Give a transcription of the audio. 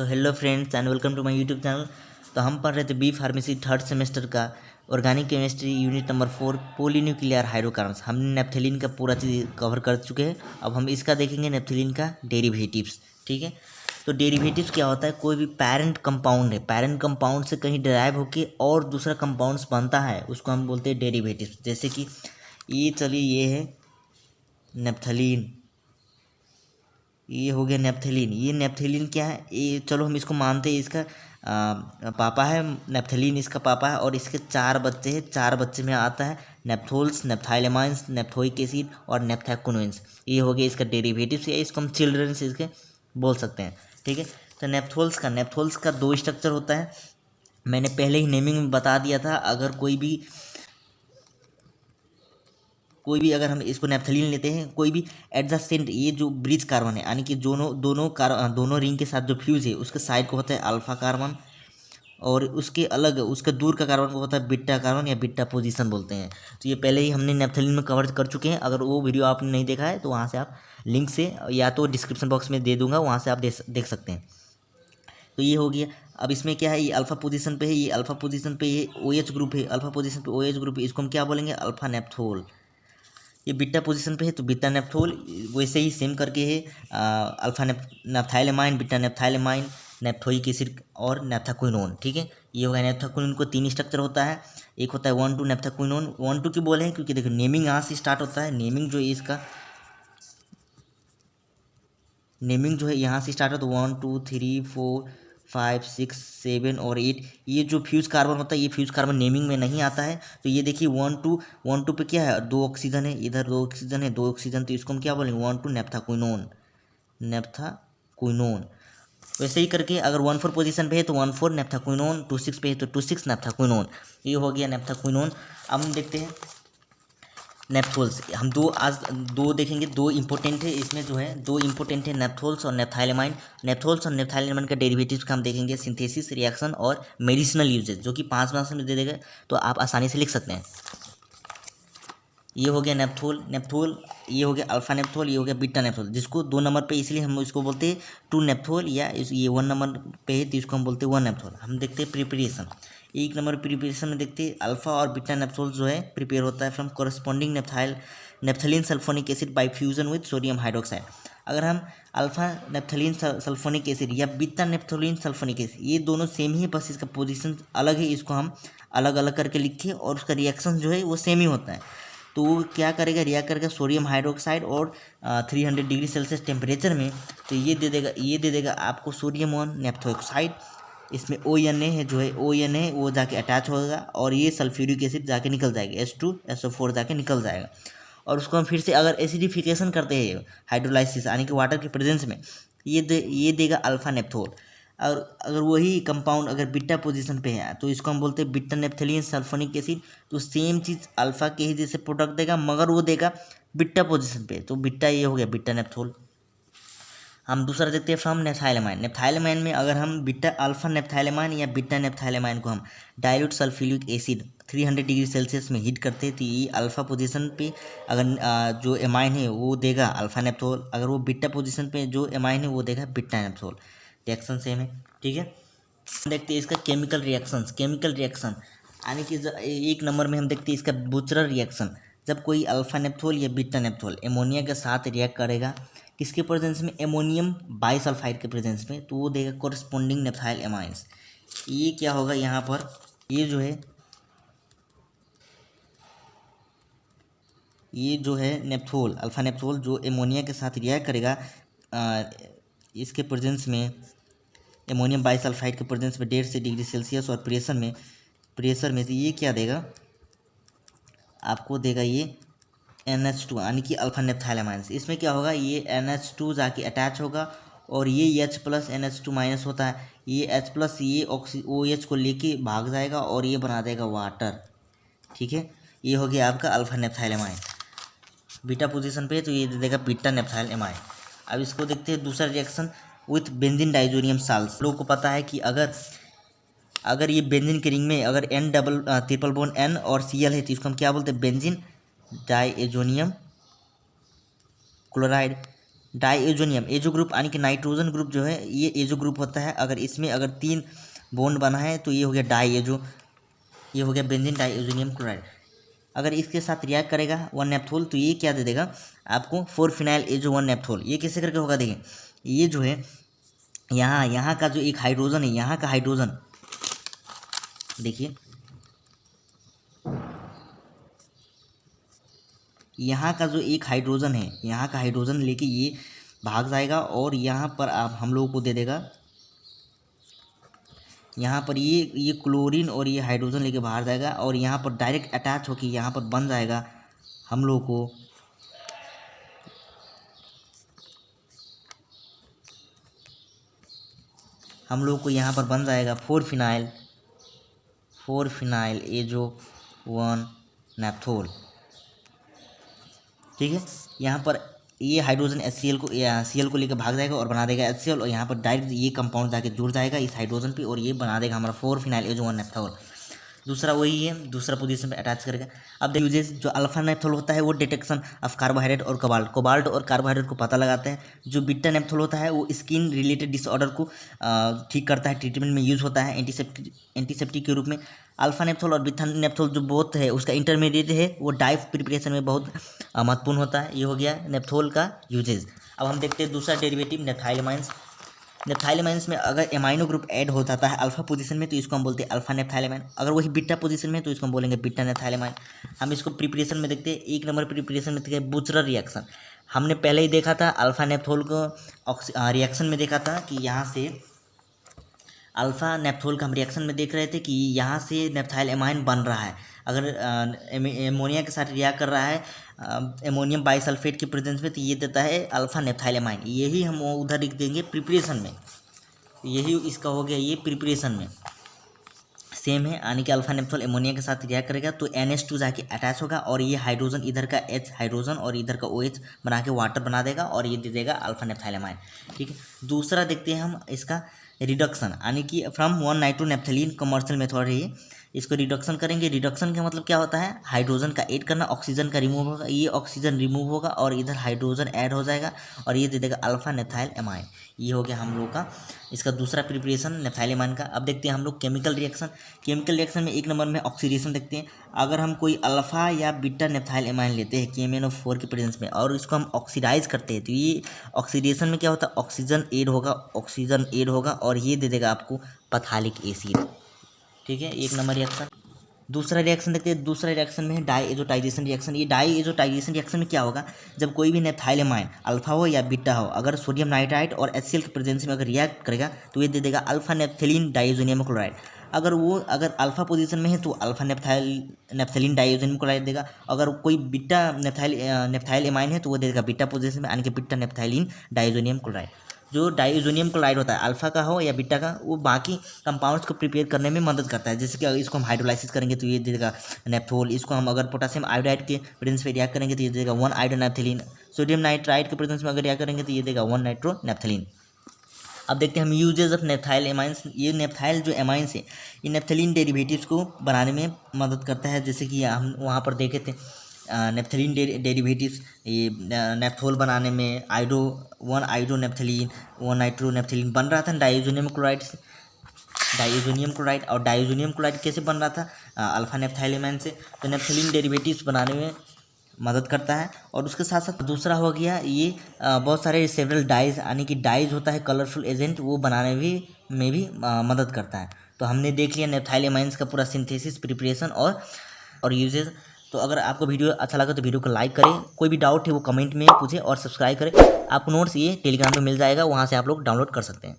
तो hello friends and welcome to my YouTube channel. तो हम पढ़ रहे थे बी फार्मेसी थर्ड सेमेस्टर का organic chemistry unit number 4 polynuclear hydrocarbons. हमने नेप्थेलिन का पूरा चीज़ कवर कर चुके हैं। अब हम इसका देखेंगे नेप्थेलिन का डेरिवेटिव्स। ठीक है, तो डेरिवेटिव्स क्या होता है? कोई भी पेरेंट कंपाउंड है, पेरेंट कंपाउंड से कहीं डिराइव होके और दूसरा कंपाउंड्स बनता है, उसको हम बोलते हैं डेरिवेटिव्स। जैसे कि ये चलिए ये है नेप्थेलिन, ये हो गया नेप्थेलिन। ये नेप्थेलिन क्या है? ये चलो हम इसको मानते हैं इसका पापा है, नेप्थेलिन इसका पापा है और इसके 4 बच्चे हैं। 4 बच्चे में आता है नेप्थोल्स, नेप्थाइलेमाइंस, नेप्थोइक एसिड और नेप्थेक्विनोइंस। ये हो गया इसका डेरिवेटिव्स, या इसको हम चिल्ड्रंस इसके बोल सकते हैं। ठीक है, तो नेप्थोल्स का 2 स्ट्रक्चर होता है। मैंने पहले ही नेमिंग में बता दिया था। अगर कोई भी अगर हम इसको नेप्थेलिन लेते हैं, कोई भी एडजेसेंट, ये जो ब्रिज कार्बन है यानी कि दोनों रिंग के साथ जो फ्यूज है उसके साइड को होता है अल्फा कार्बन, और उसके अलग उसके दूर का कार्बन को होता है बीटा कार्बन या बीटा पोजीशन बोलते हैं। तो ये पहले ही हमने नेप्थेलिन में कवर कर चुके हैं। अगर वो वीडियो आपने नहीं देखा है तो वहाँ से आप लिंक से या तो डिस्क्रिप्शन बॉक्स में दे दूंगा, वहाँ से आप देख सकते हैं। तो ये हो गया। अब इसमें क्या है, ये अल्फा पोजीशन पे है, ये अल्फा पोजीशन पे ये OH ग्रुप है, अल्फा पोजीशन पे OH ग्रुप है, इसको हम क्या बोलेंगे? Alpha naphthol. ये बीटा पोजीशन पे है तो बीटा नेप्थोल। वैसे ही सेम करके है अल्फा नेप्थाइलेमाइन, बीटा नेप्थाइलेमाइन, नेप्थोइक एसिड और नेप्थाक्विनोन। ठीक है, ये होगा नेप्थाक्विनोन को 3 स्ट्रक्चर होता है। एक होता है 1,2 नेप्थाक्विनोन। 1,2 क्यों बोले हैं? क्योंकि देखो नेमिंग यहाँ से स्टार्ट होता है। नेमिंग जो है इसका नेमिंग जो है यहाँ से स्टार्ट होता है। 1 2 3 4 5 6 7 और 8। ये जो फ्यूज कार्बन होता है, ये फ्यूज कार्बन नेमिंग में नहीं आता है। तो ये देखिए 1 2 पे क्या है? 2 ऑक्सीजन है, इधर 2 ऑक्सीजन है, 2 ऑक्सीजन, तो इसको हम क्या बोलेंगे? 1 2 नेप्थाक्विनोन। वैसे ही करके अगर 1 4 पोजीशन पे है तो 1 4 नेप्थाक्विनोन, 2 6 पे है तो 2 6 नेप्थाक्विनोन। ये हो गया नेप्थाक्विनोन। अब हम देखते हैं नेप्थोल्स। हम आज दो देखेंगे, 2 इंपॉर्टेंट है इसमें, जो है 2 इंपॉर्टेंट है नेप्थोल्स और नेप्थाइलेमाइन। नेप्थोल्स और नेप्थाइलेमाइन का डेरिवेटिव्स का हम देखेंगे सिंथेसिस, रिएक्शन और मेडिसिनल यूजेज, जो कि 5 मार्क्स में दे देगा, तो आप आसानी से लिख सकते हैं। ये हो गया नेप्थोल, ये हो गया अल्फा नेप्थोल, ये हो गया बीटा नेप्थोल, जिसको 2 नंबर पे इसलिए हम इसको बोलते हैं 2 नेप्थोल, या ये 1 नंबर पे है तो इसको हम बोलते हैं 1 नेप्थोल। हम देखते हैं प्रिपरेशन। 1 नंबर प्रिपरेशन में देखते हैं अल्फा और बीटा नेप्थोल जो है प्रिपेयर होता है from corresponding naphthalene sulphonic acid by fusion with sodium hydroxide. अगर हम अल्फा नेप्थलीन सल्फोनिक एसिड या बीटा नेप्थलीन सल्फोनिक एसिड, ये दोनों सेम ही, बस इसका पोजीशन अलग है, इसको हम अलग अलग करके लिखें और उसका रिएक्शन जो है वो सेम ही होता है। तो वो क्या करेगा? रिएक्ट करेगा सोडियम हाइड्रोक्साइड और 300 डिग्री सेल्सियस टेम्परेचर में। तो ये दे देगा आपको सोडियम ऑन नेप्थोक्साइड। इसमें ONA है, जो है ONA वो जाके अटैच होगा और ये सल्फ्यूरिक एसिड जाके निकल जाएगा, H2SO4 जाके निकल जाएगा। और उसको हम फिर से अगर एसिडिफिकेशन करते हैं हाइड्रोलाइसिस यानी कि वाटर के प्रेजेंस में, ये देगा अल्फा नेप्थोल। और अगर वही कंपाउंड अगर बीटा पोजीशन पे है तो इसको हम बोलते हैं बीटा नेप्थलीन सल्फोनिक एसिड। तो सेम चीज़ अल्फा के ही जैसे प्रोडक्ट देगा, मगर वो देगा बीटा पोजीशन पे, तो बीटा ये हो गया बीटा नेप्थोल। हम दूसरा देखते हैं फ्रॉम नेप्थाइलेमाइन में अगर हम बीटा अल्फा नेप्थाइलेमाइन या बीटा नेप्थाइलेमाइन को हम dilute sulphuric acid 300 degree Celsius में हीट करते हैं तो ये अल्फा पोजीशन पे अगर जो एमाइन है वो देगा अल्फा नेप्थोल, अगर वो बीटा पोजीशन पे जो एमाइन है वो देगा बीटा नेप्थोल। रिएक्शन सेम है। ठीक है, देखते हैं इसका केमिकल रिएक्शन यानी कि 1 नंबर में हम देखते हैं इसका बुचरर रिएक्शन। जब कोई अल्फा नेप्थोल या बीटा नेप्थोल एमोनिया के साथ रिएक्ट करेगा, किसके प्रेजेंस में? एमोनियम बाइसल्फाइड के प्रेजेंस में, तो वो देगा कोरस्पॉन्डिंग नेप्थाइल एमाइंस। ये क्या होगा यहाँ पर? ये जो है नेप्थोल, अल्फा नेप्थोल जो एमोनिया के साथ रिएक्ट करेगा इसके प्रेजेंस में, एमोनियम बाइसल्फाइड के प्रेजेंस में 150 डिग्री सेल्सियस और प्रेशर में तो ये क्या देगा आपको? देगा ये NH2 यानी कि अल्फा नेप्थाइलेमाइंस। इसमें क्या होगा? ये NH2 जाके अटैच होगा और ये H प्लस NH2 माइनस होता है, ये H प्लस ये OH को लेके भाग जाएगा और ये बना देगा वाटर। ठीक है, ये हो गया आपका अल्फा नेप्थाइलेमाइन। बीटा पोजीशन पे तो ये दे देगा बीटा नेप्थाइलेमाइन। अब इसको देखते हैं दूसरा reaction with benzene diazonium salt. लोगों को पता है कि अगर ये बेंजीन के रिंग में अगर ट्रिपल बॉन्ड N और Cl है तो इसको हम क्या बोलते हैं? Benzene diazonium chloride. Diazonium, azo group यानी कि नाइट्रोजन ग्रुप जो है ये एजो ग्रुप होता है। अगर इसमें अगर 3 बॉन्ड बना है तो ये हो गया डाईएजो, ये हो गया बेंजीन डाईएजोनियम क्लोराइड। अगर इसके साथ रिएक्ट करेगा 1 नेप्थोल तो ये क्या दे देगा आपको 4 फिनाइल एजो 1 नेप्थोल। ये कैसे करके होगा देखिए, ये जो है यहाँ का जो एक हाइड्रोजन है, यहाँ का हाइड्रोजन देखिए, यहाँ का जो एक हाइड्रोजन है, यहाँ का हाइड्रोजन लेके ये भाग जाएगा और यहाँ पर आप हम लोगों को दे देगा, यहाँ पर ये क्लोरीन और ये हाइड्रोजन लेके बाहर जाएगा और यहाँ पर डायरेक्ट अटैच होकर यहाँ पर बन जाएगा हम लोग को यहाँ पर बन जाएगा 4 फिनाइल एजो 1 नेप्थोल। ठीक है, यहाँ पर ये हाइड्रोजन Cl को लेकर भाग जाएगा और बना देगा HCl और यहाँ पर डायरेक्ट ये कंपाउंड जाके जुड़ जाएगा इस हाइड्रोजन पे और ये बना देगा हमारा 4 फिनाइल एजो 1 नेप्थोल। दूसरा वही है, दूसरा पोजीशन पे अटैच करेगा। अब यूजेस जो अल्फा नेप्थोल होता है वो डिटेक्शन ऑफ कार्बोहाइड्रेट और कोबाल्ट और कार्बोहाइड्रेट को पता लगाता है। जो बीटा नेप्थोल होता है वो स्किन रिलेटेड डिसऑर्डर को ठीक करता है, ट्रीटमेंट में यूज़ होता है एंटीसेप्टिक के रूप में। अल्फा नेप्थोल और बीटा नेप्थोल जो बोथ है उसका इंटरमीडिएट है, वो डाई प्रिपरेशन में बहुत महत्वपूर्ण होता है। ये हो गया नेप्थोल का यूजेज। अब हम देखते हैं दूसरा डेरिवेटिव नेप्थाइलमाइंस। नेप्थाइलमाइंस में अगर एमाइनो ग्रुप ऐड हो जाता है अल्फा पोजीशन में तो इसको हम बोलते हैं अल्फा नेप्थाइलमाइन। अगर वही बीटा पोजीशन में तो इसको हम बोलेंगे बीटा नेप्थाइलमाइन। हम इसको प्रिपरेशन में देखते हैं। 1 नंबर प्रिपरेशन में देखते हैं बुचरर रिएक्शन। हमने पहले ही देखा था अल्फा नेप्थोल को रिएक्शन में देखा था कि यहाँ से अल्फा नेप्थोल का हम रिएक्शन में देख रहे थे कि यहाँ से नेप्थाइल एमाइन बन रहा है। अगर एमोनिया के साथ रिएक्ट कर रहा है एमोनियम बाइसल्फेट के प्रेजेंस में तो ये देता है अल्फा नेप्थाइल एमाइन। यही हम उधर लिख देंगे प्रिपरेशन में, यही इसका हो गया ये प्रिपरेशन में सेम है। यानी कि अल्फा नेप्थोल एमोनिया के साथ रिएक्ट करेगा तो NH2 जाके अटैच होगा और ये हाइड्रोजन इधर का H हाइड्रोजन और इधर का OH बना के वाटर बना देगा और ये दे देगा अल्फा नेप्थाइल एमाइन। ठीक है, दूसरा देखते हैं हम इसका रिडक्शन, यानी कि फ्रॉम 1 नाइट्रोनेप्थलीन कमर्शियल मेथड है ये। इसको रिडक्शन करेंगे। रिडक्शन का मतलब क्या होता है, हाइड्रोजन का ऐड करना, ऑक्सीजन का रिमूव होगा, ये ऑक्सीजन रिमूव होगा और इधर हाइड्रोजन ऐड हो जाएगा और ये दे देगा अल्फा नेप्थाइल एमाइन। ये हो गया हम लोग का इसका दूसरा प्रिपरेशन नेप्थाइल एमाइन का। अब देखते हैं हम लोग केमिकल रिएक्शन। केमिकल रिएक्शन में 1 नंबर में ऑक्सीडेशन देखते हैं। अगर हम कोई अल्फा या बीटा नेप्थाइल एमाइन लेते हैं KMnO4 के प्रेजेंस में और इसको हम ऑक्सीडाइज करते हैं तो ये ऑक्सीडेशन में क्या होता है, ऑक्सीजन ऐड होगा और ये दे देगा आपको पैथालिक एसिड। ठीक है, 1 नंबर रिएक्शन। दूसरा रिएक्शन देखते हैं। दूसरा रिएक्शन में है डाईएजोटाइजेशन रिएक्शन। ये डाईएजोटाइजेशन रिएक्शन में क्या होगा, जब कोई भी नेप्थाइल एमाइन अल्फा हो या बीटा हो, अगर सोडियम नाइट्राइट और HCl के प्रेजेंस में अगर रिएक्ट करेगा तो ये दे देगा अल्फा नेप्थलीन डाईएजोनियम क्लोराइड। अगर अल्फा पोजीशन में है तो अल्फा नेप्थलीन डाईएजोनियम क्लोराइड देगा। अगर कोई बीटा नेप्थाइल एमाइन है तो वो देगा बीटा पोजीशन में, यानी कि बीटा नेप्थाइलिन डाईएजोनियम क्लोराइड। जो डाईएजोनियम क्लोराइड होता है अल्फा का हो या बीटा का, वो बाकी कंपाउंड्स को प्रिपेयर करने में मदद करता है। जैसे कि इसको हम हाइड्रोलाइसिस करेंगे तो ये देगा नेप्थोल। इसको हम अगर पोटेशियम आयोडाइड के प्रेजेंस में रिएक्ट करेंगे तो ये देगा 1 आयोडोनेप्थलीन। सोडियम नाइट्राइट के प्रेजेंस में अगर रिएक्ट करेंगे तो ये देगा 1 नाइट्रोनेप्थलीन। अब देखते हैं हम यूजेज ऑफ नेप्थाइल एमाइंस। ये नेप्थाइल जो एमाइंस है ये नेप्थलीन डेरिवेटिव्स को बनाने में मदद करता है। जैसे कि हम वहाँ पर देखे थे नेप्थलीन डेरिवेटिव्स, ये नेप्थोल बनाने में 1 आयोडोनेप्थलीन 1 नाइट्रोनेप्थलीन बन रहा था डाईएजोनियम क्लोराइड से। डाईएजोनियम क्लोराइड और डाईएजोनियम क्लोराइड कैसे बन रहा था अल्फा नेप्थाइल एमाइन से। तो नेप्थलीन डेरिवेटिव्स बनाने में मदद करता है। और उसके साथ साथ दूसरा हो गया ये बहुत सारे सेवरल डाइज, यानी कि डाइज होता है कलरफुल एजेंट, वो बनाने में भी मदद करता है। तो हमने देख लिया नेप्थाइल एमाइंस का पूरा सिंथेसिस, प्रिपरेशन और यूजेज। तो अगर आपको वीडियो अच्छा लगा तो वीडियो को लाइक करें, कोई भी डाउट है वो कमेंट में पूछें और सब्सक्राइब करें। आपको नोट्स ये टेलीग्राम पे मिल जाएगा, वहाँ से आप लोग डाउनलोड कर सकते हैं।